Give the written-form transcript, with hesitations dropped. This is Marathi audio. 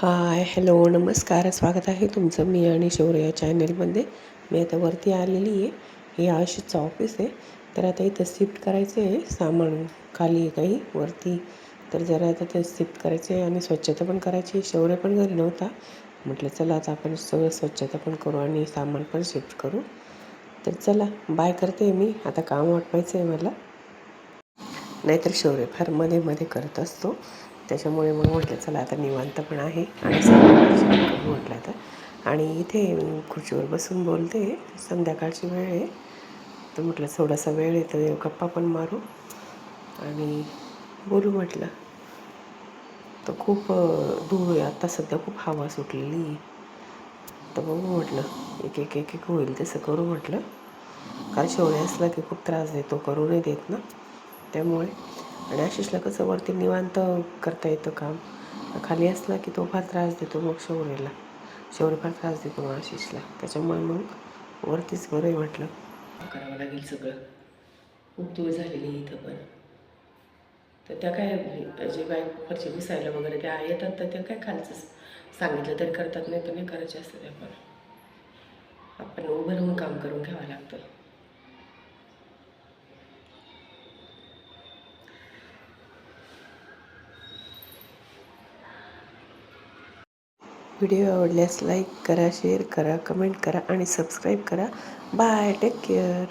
हाय, हॅलो, नमस्कार. स्वागत आहे तुमचं मी आणि शौर्य या चॅनलमध्ये. मी आता वरती आलेली आहे. हे आशिषचं ऑफिस आहे. तर आता इथं शिफ्ट करायचं आहे सामान. खाली आहे काही वरती. तर जरा आता ते शिफ्ट करायचं आहे आणि स्वच्छता पण करायची. शौर्य पण घरी नव्हता. म्हटलं चला आता आपण सगळं स्वच्छता पण करू आणि सामान पण शिफ्ट करू. तर चला बाय करते मी. आता काम वाटवायचं आहे मला. नाहीतर शौर्य फार मध्ये मध्ये करत असतो. त्याच्यामुळे मग म्हटलं चला आता निवांत पण आहे आणि करू म्हटलं आता. आणि इथे खुर्चीवर बसून बोलते. संध्याकाळची वेळ आहे. तर म्हटलं थोडासा वेळ आहे तर गप्पा पण मारू आणि बोलू म्हटलं. तर खूप धूळ आहे आता सध्या, खूप हवा सुटलेली आहे. तर बघू म्हटलं एक होईल तसं करू म्हटलं. कारण शौर्य असला की खूप त्रास देतो, करू नाही देत ना, त्यामुळे. आणि आशिषला कसं वरती निवांत करता येतं काम. खाली असला की तो फार त्रास देतो मग शौर्य फार त्रास देतो मग आशिषला. त्याच्यामुळे मग वरतीच बरं आहे म्हटलं. करावं लागेल सगळं. खूप धूळ झालेली इथं पण. तर त्या काय जे बाईक फरशी पुसायला वगैरे त्या येतात तर त्या काय खालचं सांगितलं तरी करतात, नाही तर नाही करायचे असतं त्या पण. आपण उभं राहून काम करून घ्यावं लागतं. व्हिडिओ आवडल्यास लाईक करा, शेअर करा, कमेंट करा आणि सबस्क्राईब करा. Bye, take care.